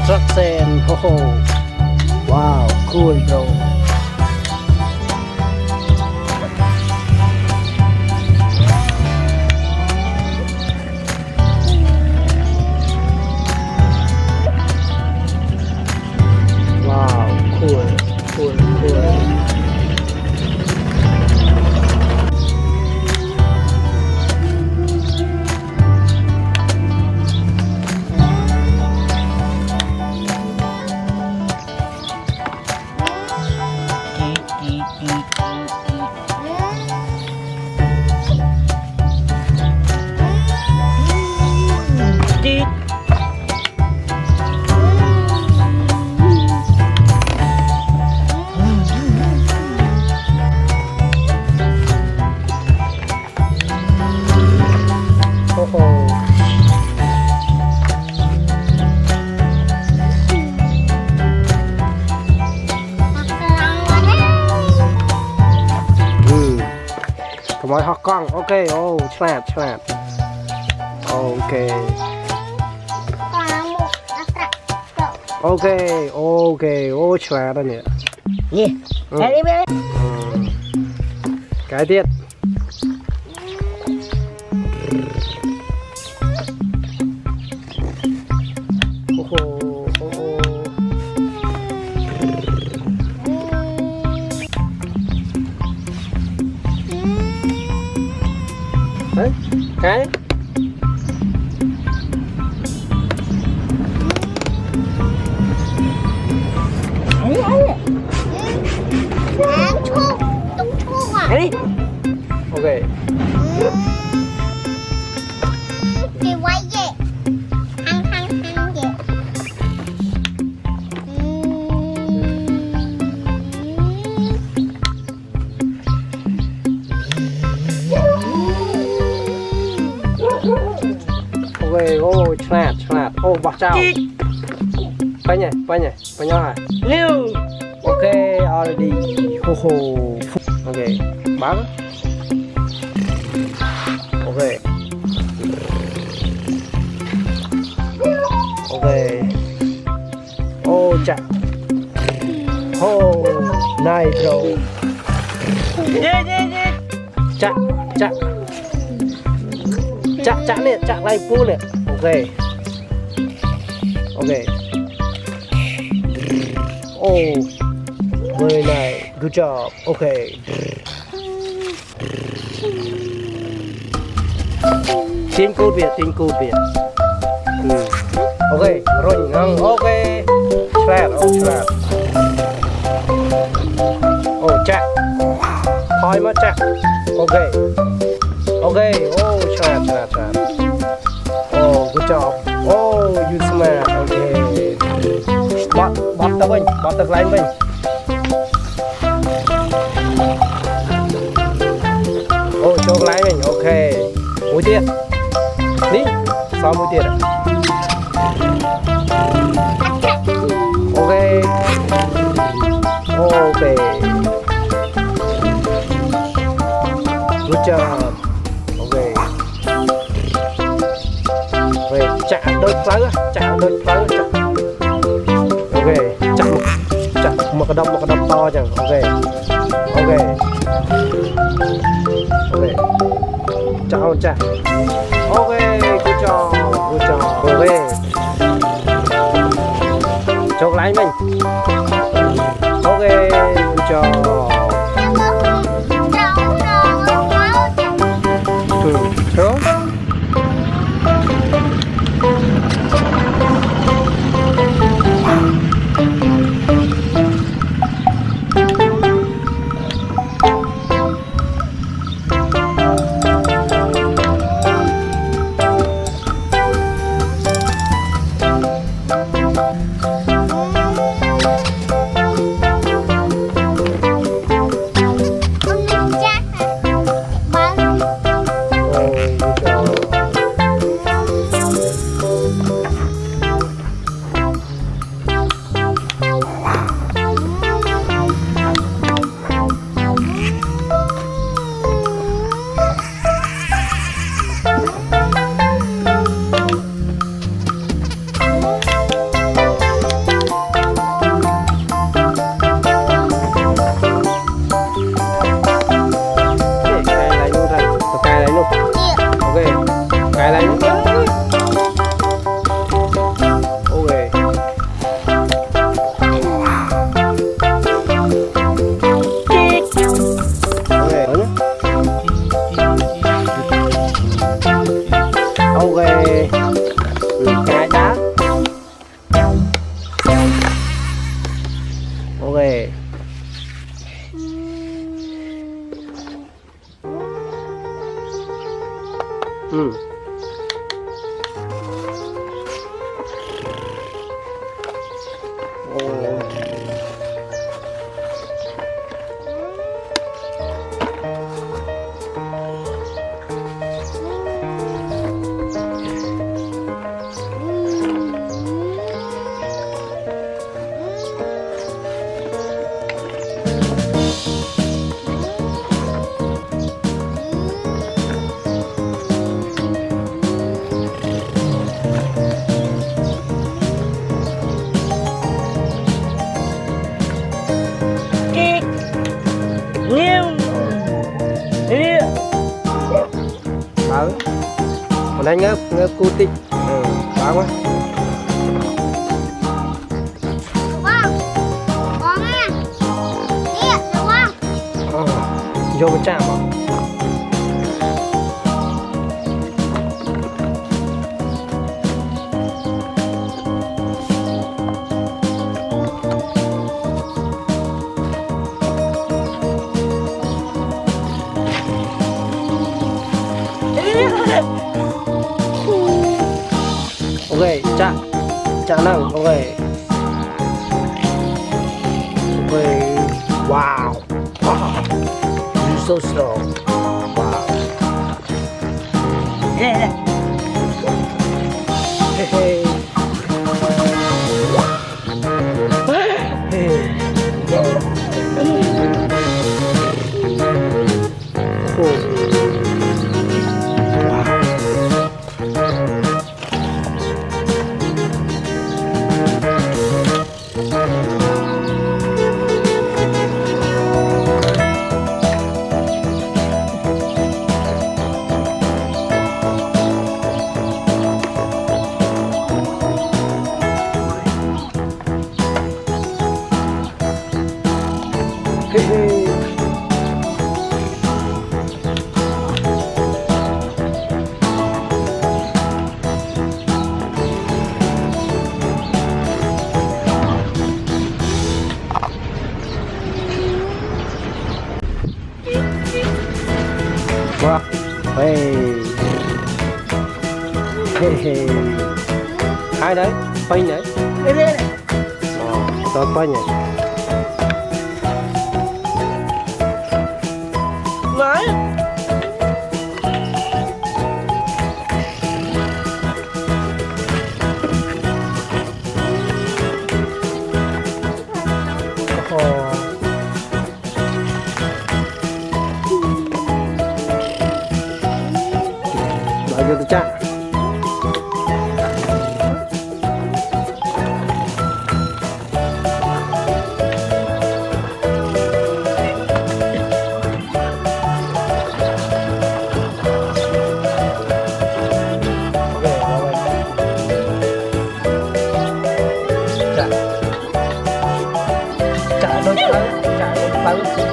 construction. Oh, wow, cool, bro. Wow, cool, cool, cool. Mọi học con, ok, oh, slap, slap, ok, ok, ok, oh, slap đó nhỉ, gì, cái đi bé, cái tiếp, đấy, cái đi, ok, đi quay về, ăn ăn ăn về. ok, oh, slap, slap, oh, bắt chào, phải nhỉ, hả? lưu, Ok, already, oh, ok, bắn, ok, ok, oh, chặt, oh, nice bro, chặt, chặt, chặt, chặt nè, chặt lại phu nè, ok, ok, oh, very nice, good job, ok. Tiếng cút Việt. Ok, rồi ngang, ok, slap, oh slap, oh chặt, thôi mà chặt, ok, ok, oh slap, oh good job, oh you smart, ok, bóp tao lên mình, oh cho lái mình, ok, mũi tiết, đi, sau mũi tiết ạ. Ok, ok, good job, ok, về chạm đôi pháo á, ok, chạm một cái đâm to chẳng, ok, chạm, ok, good job, ok, chốt lái mình, ok, good job, True. ok. Ngay đá. Ok. Còn anh ngớp cu tị. Báo quá. Vâng. Có nghe. Đi, được không? Vô cái chạm không? Ok, chạm nâng, ok. Ok, wow. You're so strong. Wow. Hey, hey. Wow. Hey. Hey. Ai đấy? Phanh đấy. Đây đây này. Tôi phanh này. Nói. Vô tôi chạm.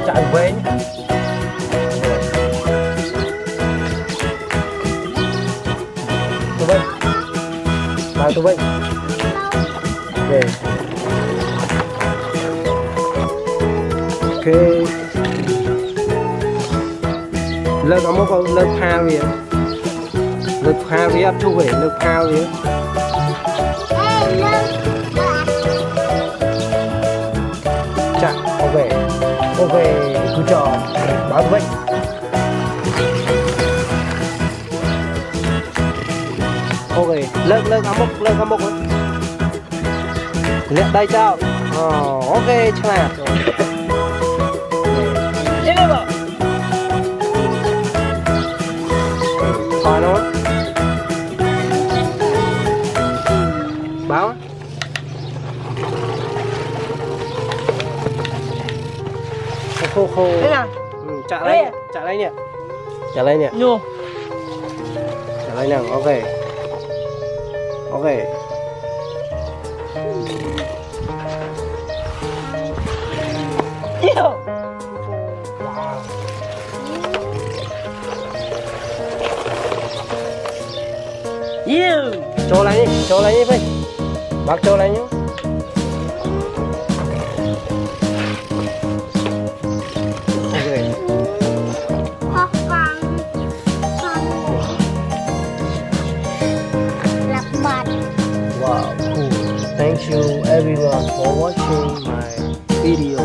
Chạy về nhé. Tụi bên vào tụi bên về. Ok lớp nó có lớp hai liền lớp hai với áp thu về lớp hai liền chặt ok cứ cho báo tụi bên. Ok, lớp ấm mốc lên đây cho. Ok, chắc là Đi lên bảo. khỏi nó báo khô Đây nào. Trả lấy nè Nhô. trả lấy nào. Ok Yêu. you โชว์อะไรนี่โชว์อะไรนี่ไปบักโชว์อะไรนี่โอเค พอฟังรับบัตร Wow, cool. Thank you everyone for watching my video.